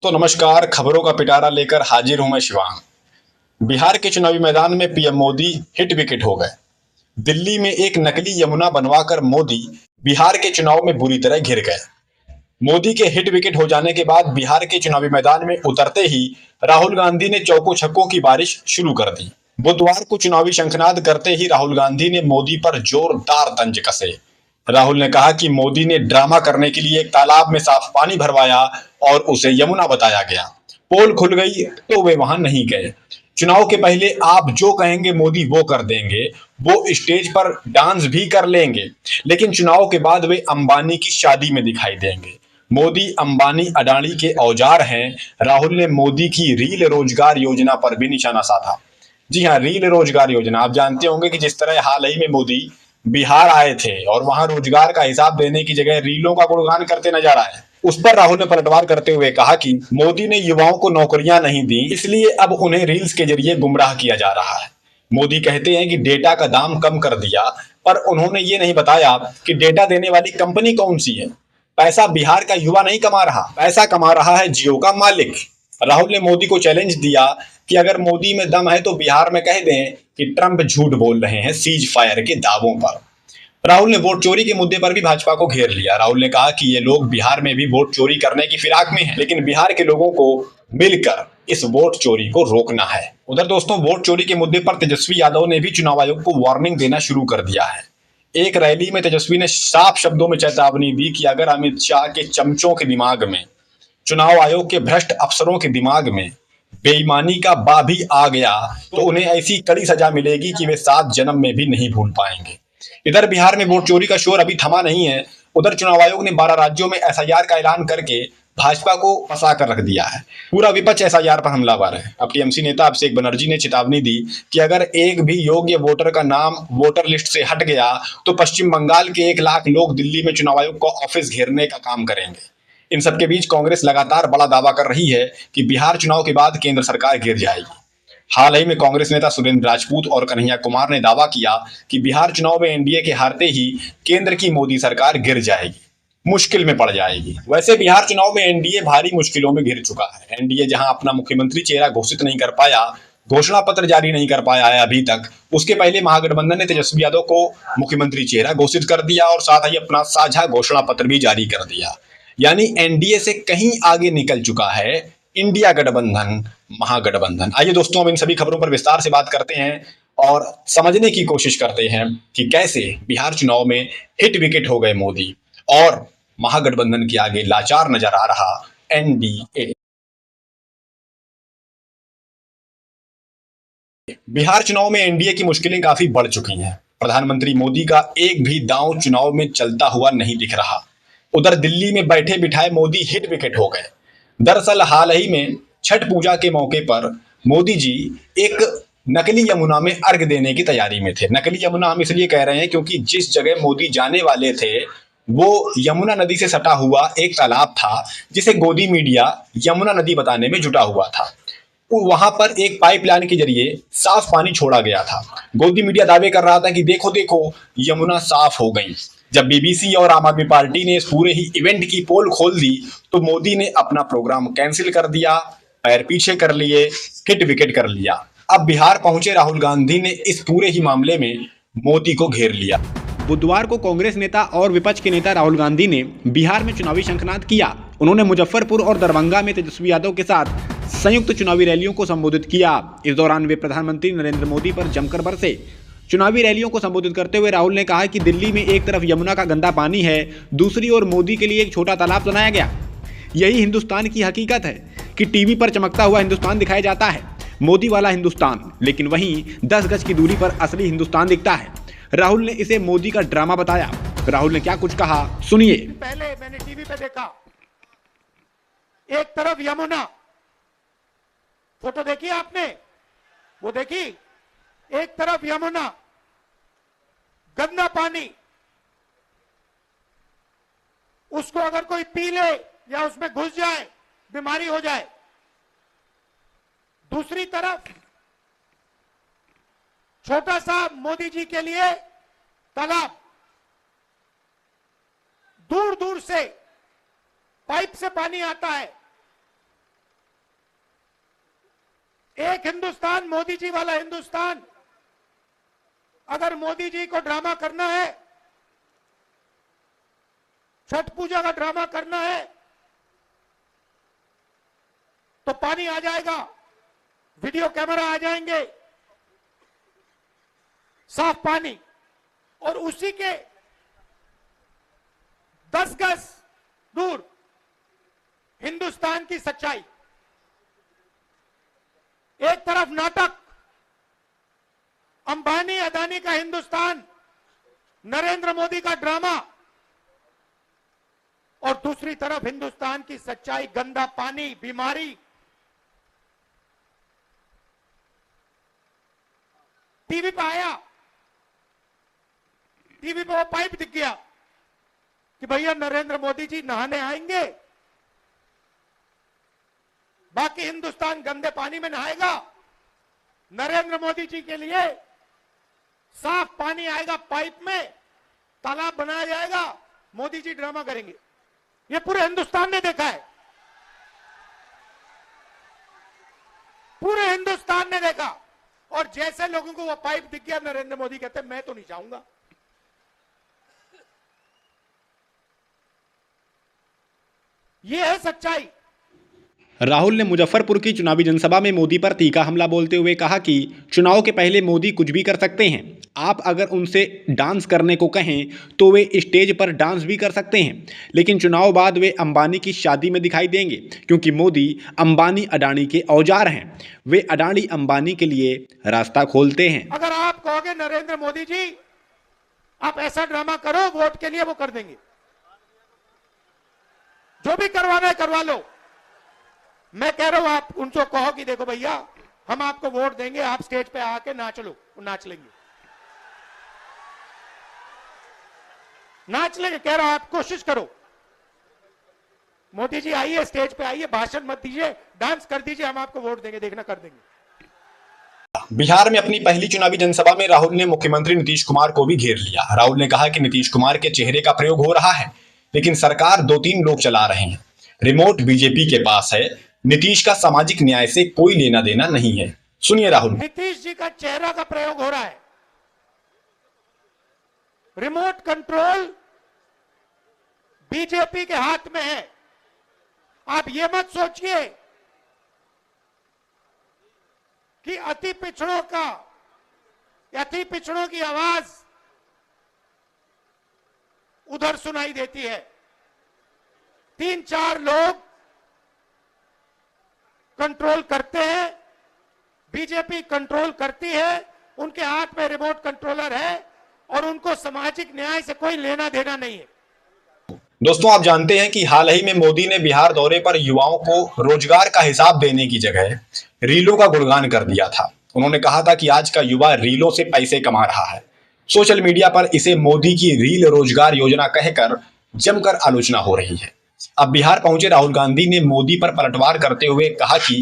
तो नमस्कार, खबरों का पिटारा लेकर हाजिर हूं मैं शिवांग। बिहार के चुनावी मैदान में पीएम मोदी हिट विकेट हो गए। दिल्ली में एक नकली यमुना बनवाकर मोदी बिहार के चुनाव में बुरी तरह घिर गए। मोदी के हिट विकेट हो जाने के बाद बिहार के चुनावी मैदान में उतरते ही राहुल गांधी ने चौको छक्कों की बारिश शुरू कर दी। बुधवार को चुनावी शंखनाद करते ही राहुल गांधी ने मोदी पर जोरदार तंज कसे। राहुल ने कहा कि मोदी ने ड्रामा करने के लिए एक तालाब में साफ पानी भरवाया और उसे यमुना बताया गया। पोल खुल गई तो वे वहां नहीं गए। चुनाव के पहले आप जो कहेंगे मोदी वो कर देंगे। वो स्टेज पर डांस भी कर लेंगे, लेकिन चुनाव के बाद वे अंबानी की शादी में दिखाई देंगे। मोदी अंबानी अडानी के औजार हैं। राहुल ने मोदी की रील रोजगार योजना पर भी निशाना साधा। जी हाँ, रील रोजगार योजना आप जानते होंगे कि जिस तरह हाल ही में मोदी बिहार आए थे और वहां रोजगार का हिसाब देने की जगह रीलों का गुणगान करते नजर आए। उस पर राहुल ने पलटवार करते हुए कहा कि मोदी ने युवाओं को नौकरियां नहीं दी, इसलिए अब उन्हें रील्स के जरिए गुमराह किया जा रहा है। मोदी कहते हैं कि डेटा का दाम कम कर दिया, पर उन्होंने ये नहीं बताया कि डेटा देने वाली कंपनी कौन सी है। पैसा बिहार का युवा नहीं कमा रहा, पैसा कमा रहा है जियो का मालिक। राहुल ने मोदी को चैलेंज दिया कि अगर मोदी में दम है तो बिहार में कह दें कि ट्रंप झूठ बोल रहे हैं सीज फायर के दावों पर। राहुल ने वोट चोरी के मुद्दे पर भी भाजपा को घेर लिया। राहुल ने कहा कि ये लोग बिहार में भी वोट चोरी करने की फिराक में हैं, लेकिन बिहार के लोगों को मिलकर इस वोट चोरी को रोकना है। उधर दोस्तों, वोट चोरी के मुद्दे पर तेजस्वी यादव ने भी चुनाव आयोग को वार्निंग देना शुरू कर दिया है। एक रैली में तेजस्वी ने साफ शब्दों में चेतावनी दी कि अगर अमित शाह के चमचों के दिमाग में, चुनाव आयोग के भ्रष्ट अफसरों के दिमाग में बेईमानी का बा भी आ गया तो उन्हें ऐसी कड़ी सजा मिलेगी कि वे 7 जन्म में भी नहीं भूल पाएंगे। इधर बिहार में वोट चोरी का शोर अभी थमा नहीं है। उधर चुनाव आयोग ने 12 राज्यों में एसआईआर का ऐलान करके भाजपा को फंसा कर रख दिया है। पूरा विपक्ष एसआईआर पर हमलावर है। अब टीएमसी नेता अभिषेक बनर्जी ने चेतावनी दी कि अगर एक भी योग्य वोटर का नाम वोटर लिस्ट से हट गया तो पश्चिम बंगाल के 1 लाख लोग दिल्ली में चुनाव आयोग को ऑफिस घेरने का काम करेंगे। इन सबके बीच कांग्रेस लगातार बड़ा दावा कर रही है कि बिहार चुनाव के बाद केंद्र सरकार गिर जाएगी। हाल ही में कांग्रेस नेता सुरेंद्र राजपूत और कन्हैया कुमार ने दावा किया कि बिहार चुनाव में एनडीए के हारते ही केंद्र की मोदी सरकार गिर जाएगी, मुश्किल में पड़ जाएगी। वैसे बिहार चुनाव में एनडीए भारी मुश्किलों में घिर चुका है। एनडीए जहां अपना मुख्यमंत्री चेहरा घोषित नहीं कर पाया, घोषणा पत्र जारी नहीं कर पाया है अभी तक, उसके पहले महागठबंधन ने तेजस्वी यादव को मुख्यमंत्री चेहरा घोषित कर दिया और साथ ही अपना साझा घोषणा पत्र भी जारी कर दिया। यानी एनडीए से कहीं आगे निकल चुका है इंडिया गठबंधन, महागठबंधन। आइए दोस्तों, अब इन सभी खबरों पर विस्तार से बात करते हैं और समझने की कोशिश करते हैं कि कैसे बिहार चुनाव में हिट विकेट हो गए मोदी और महागठबंधन के आगे लाचार नजर आ रहा एनडीए। बिहार चुनाव में एनडीए की मुश्किलें काफी बढ़ चुकी हैं। प्रधानमंत्री मोदी का एक भी दांव चुनाव में चलता हुआ नहीं दिख रहा। उधर दिल्ली में बैठे बिठाए मोदी हिट विकेट हो गए। दरअसल हाल ही में छठ पूजा के मौके पर मोदी जी एक नकली यमुना में अर्घ देने की तैयारी में थे। नकली यमुना हम इसलिए कह रहे हैं क्योंकि जिस जगह मोदी जाने वाले थे वो यमुना नदी से सटा हुआ एक तालाब था, जिसे गोदी मीडिया यमुना नदी बताने में जुटा हुआ था। वहां पर एक पाइपलाइन के जरिए साफ पानी छोड़ा गया था। गोदी मीडिया दावे कर रहा था कि देखो देखो यमुना साफ हो गई। जब बीबीसी और आम आदमी पार्टी ने इस पूरे ही इवेंट की पोल खोल दी तो मोदी ने अपना प्रोग्राम कैंसिल कर दिया, पैर पीछे कर लिए, हिट विकेट कर लिया। अब बिहार पहुंचे राहुल गांधी ने इस पूरे ही मामले में मोदी को घेर लिया। बुधवार को कांग्रेस नेता और विपक्ष के नेता राहुल गांधी ने बिहार में चुनावी शंखनाद किया। उन्होंने मुजफ्फरपुर और दरभंगा में तेजस्वी यादव के साथ संयुक्त चुनावी रैलियों को संबोधित किया। इस दौरान वे प्रधानमंत्री नरेंद्र मोदी पर जमकर बरसे। चुनावी रैलियों को संबोधित करते हुए राहुल ने कहा कि दिल्ली में एक तरफ यमुना का गंदा पानी है, दूसरी ओर मोदी के लिए एक छोटा तालाब बनाया गया। यही हिंदुस्तान की हकीकत है कि टीवी पर चमकता हुआ हिंदुस्तान दिखाया जाता है, मोदी वाला हिंदुस्तान, लेकिन वहीं 10 गज की दूरी पर असली हिंदुस्तान दिखता है। राहुल ने इसे मोदी का ड्रामा बताया। राहुल ने क्या कुछ कहा, सुनिए। पहले मैंने टीवी पे देखा, एक तरफ यमुना, फोटो देखी आपने, वो देखी, एक तरफ यमुना, गंदा पानी, उसको अगर कोई पी ले या उसमें घुस जाए बीमारी हो जाए। दूसरी तरफ छोटा सा मोदी जी के लिए तालाब, दूर दूर से पाइप से पानी आता है, एक हिंदुस्तान, मोदी जी वाला हिंदुस्तान। अगर मोदी जी को ड्रामा करना है, छठ पूजा का ड्रामा करना है, तो पानी आ जाएगा, वीडियो कैमरा आ जाएंगे, साफ पानी, और उसी के 10 गज दूर हिंदुस्तान की सच्चाई। एक तरफ नाटक, अंबानी अदानी का हिंदुस्तान, नरेंद्र मोदी का ड्रामा, और दूसरी तरफ हिंदुस्तान की सच्चाई, गंदा पानी, बीमारी। टीवी पे आया, टीवी पे वो पाइप दिख गया कि भैया नरेंद्र मोदी जी नहाने आएंगे, बाकी हिंदुस्तान गंदे पानी में नहाएगा। नरेंद्र मोदी जी के लिए साफ पानी आएगा, पाइप में तालाब बनाया जाएगा, मोदी जी ड्रामा करेंगे। ये पूरे हिंदुस्तान ने देखा है, पूरे हिंदुस्तान ने देखा। और जैसे लोगों को वो पाइप दिख गया, नरेंद्र मोदी कहते मैं तो नहीं जाऊंगा। ये है सच्चाई। राहुल ने मुजफ्फरपुर की चुनावी जनसभा में मोदी पर तीखा हमला बोलते हुए कहा कि चुनाव के पहले मोदी कुछ भी कर सकते हैं। आप अगर उनसे डांस करने को कहें तो वे स्टेज पर डांस भी कर सकते हैं, लेकिन चुनाव बाद वे अंबानी की शादी में दिखाई देंगे, क्योंकि मोदी अंबानी अडानी के औजार हैं। वे अडानी अंबानी के लिए रास्ता खोलते हैं। अगर आप कहोगे नरेंद्र मोदी जी आप ऐसा ड्रामा करो वोट के लिए, वो कर देंगे। जो भी करवाना है करवा लो। मैं कह रहा हूं आप उनको कहो कि देखो भैया हम आपको वोट देंगे, आप स्टेज पे आके नाच लो, वो नाच लेंगे, नाच लेंगे। कह रहा हूं आप कोशिश करो, मोदी जी आइए, स्टेज पे आइए, भाषण मत दीजिए, डांस कर दीजिए, हम आपको वोट देंगे, देखना कर देंगे। बिहार में अपनी पहली चुनावी जनसभा में राहुल ने मुख्यमंत्री नीतीश कुमार को भी घेर लिया। राहुल ने कहा कि नीतीश कुमार के चेहरे का प्रयोग हो रहा है, लेकिन सरकार 2-3 लोग चला रहे हैं, रिमोट बीजेपी के पास है। नीतीश का सामाजिक न्याय से कोई लेना देना नहीं है। सुनिए राहुल। नीतीश जी का चेहरा का प्रयोग हो रहा है, रिमोट कंट्रोल बीजेपी के हाथ में है। आप ये मत सोचिए कि अति पिछड़ों की आवाज उधर सुनाई देती है। 3-4 लोग कंट्रोल करते हैं, बीजेपी कंट्रोल करती है, उनके हाथ में रिमोट कंट्रोलर है और उनको सामाजिक न्याय से कोई लेना देना नहीं है। दोस्तों, आप जानते हैं कि हाल ही में मोदी ने बिहार दौरे पर युवाओं को रोजगार का हिसाब देने की जगह रीलों का गुणगान कर दिया था। उन्होंने कहा था कि आज का युवा रीलों से पैसे कमा रहा है। सोशल मीडिया पर इसे मोदी की रील रोजगार योजना कहकर जमकर आलोचना हो रही है। अब बिहार पहुंचे राहुल गांधी ने मोदी पर पलटवार करते हुए कहा कि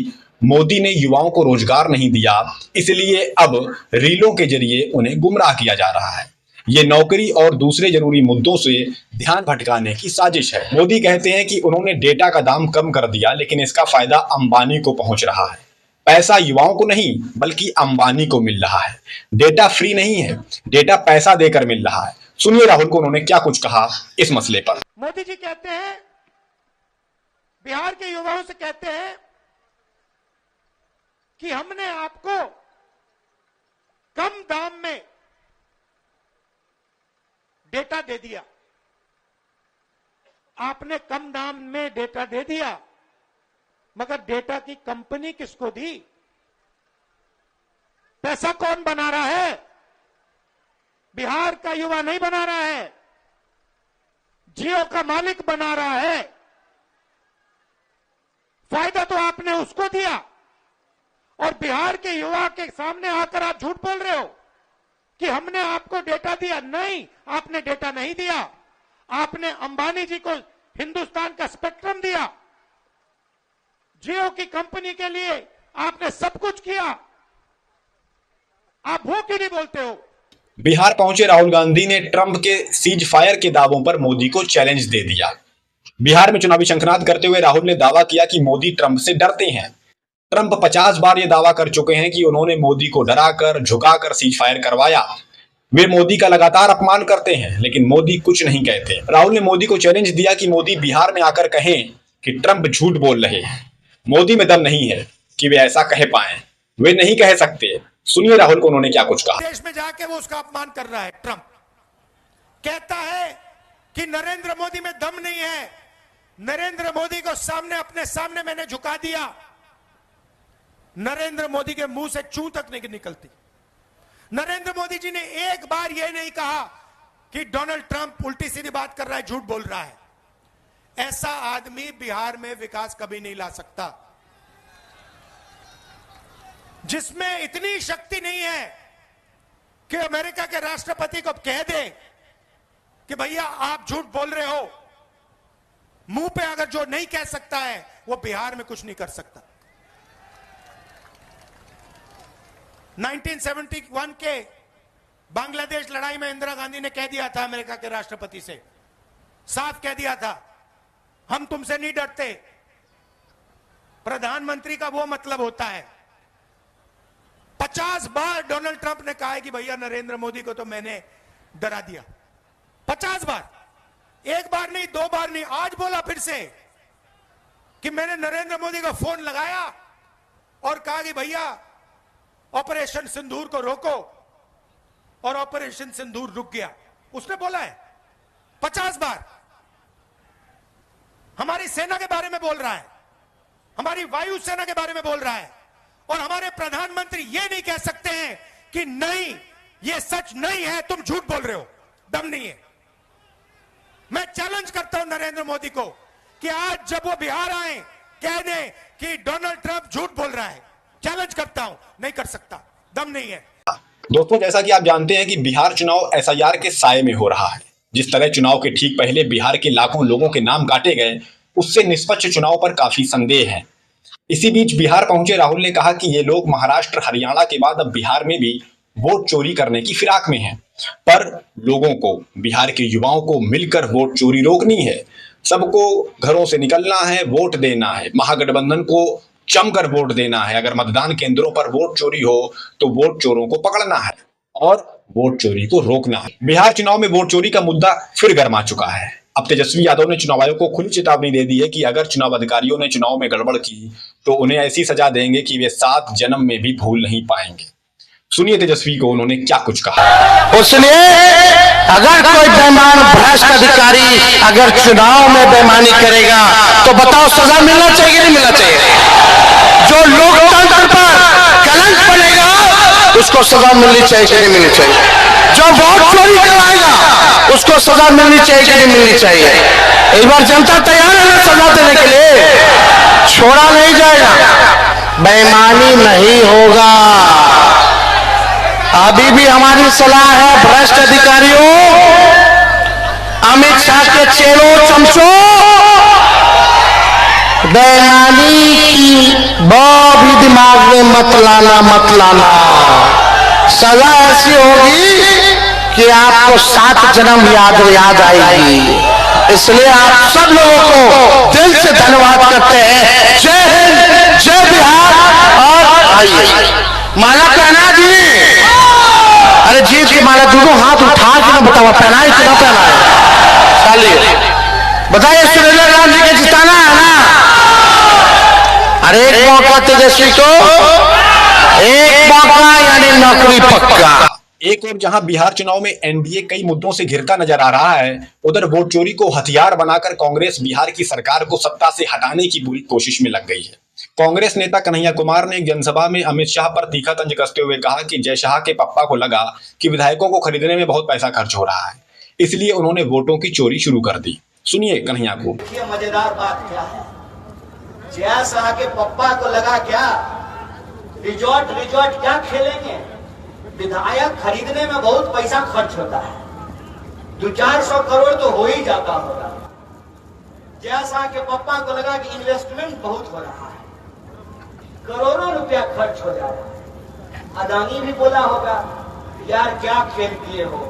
मोदी ने युवाओं को रोजगार नहीं दिया, इसलिए अब रीलों के जरिए उन्हें गुमराह किया जा रहा है। ये नौकरी और दूसरे जरूरी मुद्दों से ध्यान भटकाने की साजिश है। मोदी कहते हैं कि उन्होंने डेटा का दाम कम कर दिया, लेकिन इसका फायदा अंबानी को पहुंच रहा है। पैसा युवाओं को नहीं बल्कि अंबानी को मिल रहा है। डेटा फ्री नहीं है, डेटा पैसा देकर मिल रहा है। सुनिए राहुल को उन्होंने क्या कुछ कहा इस मसले पर। मोदी जी कहते हैं, बिहार के युवाओं से कहते हैं कि हमने आपको कम दाम में डेटा दे दिया। आपने कम दाम में डेटा दे दिया, मगर डेटा की कंपनी किसको दी? पैसा कौन बना रहा है? बिहार का युवा नहीं बना रहा है, जियो का मालिक बना रहा है। फायदा तो आपने उसको दिया और बिहार के युवा के सामने आकर आप झूठ बोल रहे हो कि हमने आपको डेटा दिया। नहीं, आपने डेटा नहीं दिया। आपने अंबानी जी को हिंदुस्तान का स्पेक्ट्रम दिया, जियो की कंपनी के लिए आपने सब कुछ किया। आप वो क्यों नहीं बोलते हो? बिहार पहुंचे राहुल गांधी ने ट्रंप के सीज फायर के दावों पर मोदी को चैलेंज दे दिया। बिहार में चुनावी शंखनाद करते हुए राहुल ने दावा किया कि मोदी ट्रंप से डरते हैं। ट्रंप 50 बार ये दावा कर चुके हैं कि उन्होंने मोदी को डराकर झुकाकर सीज फायर करवाया। वे मोदी का लगातार अपमान करते हैं, लेकिन मोदी कुछ नहीं कहते। राहुल ने मोदी को चैलेंज दिया कि मोदी बिहार में आकर कहें कि ट्रंप झूठ बोल रहे हैं। मोदी में दम नहीं है कि वे ऐसा कह पाए, वे नहीं कह सकते। सुनिए राहुल को उन्होंने क्या कुछ कहा। देश में जाके वो उसका अपमान कर रहा है। ट्रंप कहता है कि नरेंद्र मोदी में दम नहीं है, नरेंद्र मोदी को अपने सामने मैंने झुका दिया। नरेंद्र मोदी के मुंह से चू तक नहीं निकलती। नरेंद्र मोदी जी ने एक बार यह नहीं कहा कि डोनाल्ड ट्रंप उल्टी सीधी बात कर रहा है, झूठ बोल रहा है। ऐसा आदमी बिहार में विकास कभी नहीं ला सकता, जिसमें इतनी शक्ति नहीं है कि अमेरिका के राष्ट्रपति को कह दे कि भैया आप झूठ बोल रहे हो। मुंह पे अगर जो नहीं कह सकता है वो बिहार में कुछ नहीं कर सकता। 1971 के बांग्लादेश लड़ाई में इंदिरा गांधी ने कह दिया था अमेरिका के राष्ट्रपति से, साफ कह दिया था, हम तुमसे नहीं डरते। प्रधानमंत्री का वो मतलब होता है। 50 बार डोनाल्ड ट्रंप ने कहा है कि भैया नरेंद्र मोदी को तो मैंने डरा दिया। 50 बार, एक बार नहीं, 2 बार नहीं, आज बोला फिर से कि मैंने नरेंद्र मोदी को फोन लगाया और कहा कि भैया ऑपरेशन सिंदूर को रोको, और ऑपरेशन सिंदूर रुक गया। उसने बोला है 50 बार। हमारी सेना के बारे में बोल रहा है, हमारी वायु सेना के बारे में बोल रहा है, और हमारे प्रधानमंत्री ये नहीं कह सकते हैं कि नहीं ये सच नहीं है, तुम झूठ बोल रहे हो, दम नहीं है। मैं चैलेंज करता हूं नरेंद्र मोदी को कि आज जब वो बिहार आए कह दें कि डोनाल्ड ट्रंप झूठ बोल रहा है। चैलेंज करता हूं, नहीं कर सकता, दम नहीं है। दोस्तों, जैसा कि आप जानते हैं कि बिहार चुनाव एसआईआर के साये में हो रहा है। जिस तरह चुनाव के ठीक पहले बिहार के लाखों लोगों के नाम काटे गए, उससे निष्पक्ष चुनाव पर काफी संदेह है। इसी बीच बिहार पहुंचे राहुल ने कहा कि ये लोग महाराष्ट्र हरियाणा के बाद अब बिहार में भी वोट चोरी करने की फिराक में हैं। पर लोगों को, बिहार के युवाओं को मिलकर वोट चोरी रोकनी है। सबको घरों से निकलना है, वोट देना है, महागठबंधन को जमकर वोट देना है। अगर मतदान केंद्रों पर वोट चोरी हो तो वोट चोरों को पकड़ना है और वोट चोरी को रोकना है। बिहार चुनाव में वोट चोरी का मुद्दा फिर गर्मा चुका है। अब तेजस्वी यादव ने चुनाव आयोग को खुली चेतावनी दे दी है कि अगर चुनाव अधिकारियों ने चुनाव में गड़बड़ की तो उन्हें ऐसी सजा देंगे कि वे 7 जन्म में भी भूल नहीं पाएंगे। सुनिए तेजस्वी को उन्होंने क्या कुछ कहा। उसने अगर कोई बेईमान भ्रष्ट अधिकारी अगर चुनाव में बेईमानी करेगा तो बताओ सजा मिलना चाहिए नहीं मिलना चाहिए? जो लोकतंत्र पर कलंक बनेगा उसको सजा मिलनी चाहिए कि नहीं मिलनी चाहिए? जो वोट चोरी कराएगा उसको सजा मिलनी चाहिए कि नहीं मिलनी चाहिए? इस बार जनता तैयार है ना सजा देने के लिए? छोड़ा नहीं जाएगा, बेईमानी नहीं होगा। अभी भी हमारी सलाह है भ्रष्ट अधिकारियों, अमित शाह के चेलों चमचों, बेईमानी की भी दिमाग में मत लाना। सजा ऐसी होगी कि आपको 7 जन्म याद आएगी। इसलिए आप सब लोगों को दिल से धन्यवाद करते हैं। जय हिंद, जय बिहार। और आइए माला पहना दी। अरे जीत की माला दोनों हाथ उठा के ना बताओ पहना है कि ना पहना है? चलिए बताइए, सुरेंद्र राम जी के जिताना है ना? अरे एक मौका तेजस्वी को, एक मौका यानी नौकरी पक्का। एक और जहां बिहार चुनाव में एनडीए कई मुद्दों से घिरता नजर आ रहा है, उधर वोट चोरी को हथियार बनाकर कांग्रेस बिहार की सरकार को सत्ता से हटाने की बुरी कोशिश में लग गई है। कांग्रेस नेता कन्हैया कुमार ने एक जनसभा में अमित शाह पर तीखा तंज कसते हुए कहा कि जय शाह के पप्पा को लगा कि विधायकों को खरीदने में बहुत पैसा खर्च हो रहा है, इसलिए उन्होंने वोटों की चोरी शुरू कर दी। सुनिए कन्हैया को। देखिए मजेदार बात क्या है, जय शाह के पप्पा को लगा क्या रिजॉर्ट क्या खेलेंगे, विधायक खरीदने में बहुत पैसा खर्च होता है, 200-400 करोड़ तो हो ही जाता होगा। जय शाह के पप्पा को लगा कि इन्वेस्टमेंट बहुत हो रहा है, करोड़ों रुपया खर्च हो जा रहा है। अदानी भी बोला होगा यार क्या खेल किए हो,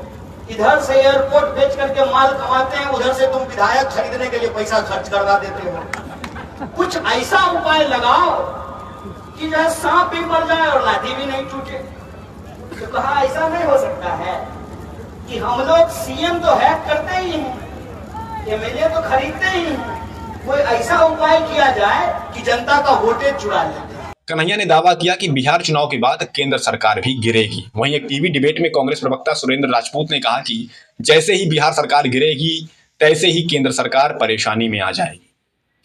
इधर से एयरपोर्ट बेच करके माल कमाते हैं, उधर से तुम विधायक खरीदने के लिए पैसा खर्च करवा देते हो। कुछ ऐसा उपाय लगाओ कि जो है सांप भी मर जाए और लाठी भी नहीं टूटे। तो कहा ऐसा नहीं हो सकता है कि हम लोग सीएम तो हैक करते ही हैं, एमएलए तो खरीदते ही हैं, कोई ऐसा उपाय किया जाए कि जनता का वोटेज चुरा ले। कन्हैया ने दावा किया कि बिहार चुनाव के बाद केंद्र सरकार भी गिरेगी। वहीं एक टीवी डिबेट में कांग्रेस प्रवक्ता सुरेंद्र राजपूत ने कहा कि जैसे ही बिहार सरकार गिरेगी तैसे ही केंद्र सरकार परेशानी में आ जाएगी,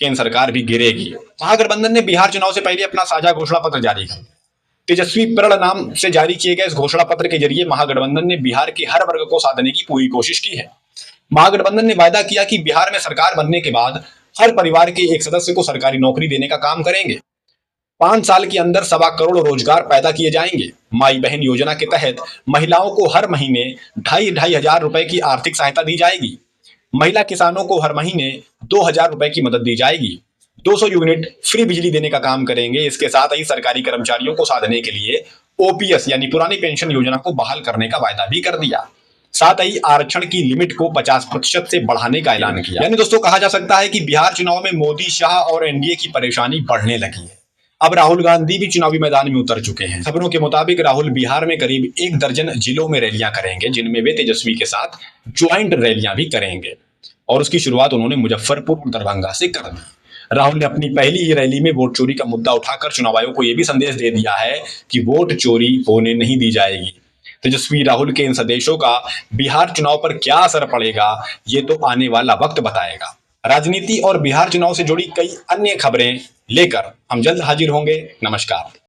केंद्र सरकार भी गिरेगी। महागठबंधन ने बिहार चुनाव से पहले अपना साझा घोषणा पत्र जारी किया। तेजस्वी प्रण नाम से जारी किए गए इस घोषणा पत्र के जरिए महागठबंधन ने बिहार के हर वर्ग को साधने की पूरी कोशिश की है। महागठबंधन ने वायदा किया कि बिहार में सरकार बनने के बाद हर परिवार के एक सदस्य को सरकारी नौकरी देने का काम करेंगे। 5 साल के अंदर 1.25 करोड़ रोजगार पैदा किए जाएंगे। माई बहन योजना के तहत महिलाओं को हर महीने 2,500 हजार रुपए की आर्थिक सहायता दी जाएगी। महिला किसानों को हर महीने 2,000 रुपए की मदद दी जाएगी। 200 यूनिट फ्री बिजली देने का काम करेंगे। इसके साथ ही सरकारी कर्मचारियों को साधने के लिए ओपीएस यानी पुरानी पेंशन योजना को बहाल करने का वायदा भी कर दिया। साथ ही आरक्षण की लिमिट को 50% से बढ़ाने का ऐलान किया। यानी दोस्तों कहा जा सकता है कि बिहार चुनाव में मोदी, शाह और एनडीए की परेशानी बढ़ने लगी है। अब राहुल गांधी भी चुनावी मैदान में उतर चुके हैं। खबरों के मुताबिक राहुल बिहार में करीब 1 दर्जन जिलों में रैलियां करेंगे, जिनमें वे तेजस्वी के साथ ज्वाइंट रैलियां भी करेंगे और उसकी शुरुआत उन्होंने मुजफ्फरपुर और दरभंगा से कर दी। राहुल ने अपनी पहली ही रैली में वोट चोरी का मुद्दा उठाकर चुनाव आयोग को यह भी संदेश दे दिया है कि वोट चोरी होने नहीं दी जाएगी। तेजस्वी राहुल के इन संदेशों का बिहार चुनाव पर क्या असर पड़ेगा, ये तो आने वाला वक्त बताएगा। राजनीति और बिहार चुनाव से जुड़ी कई अन्य खबरें लेकर हम जल्द हाजिर होंगे। नमस्कार।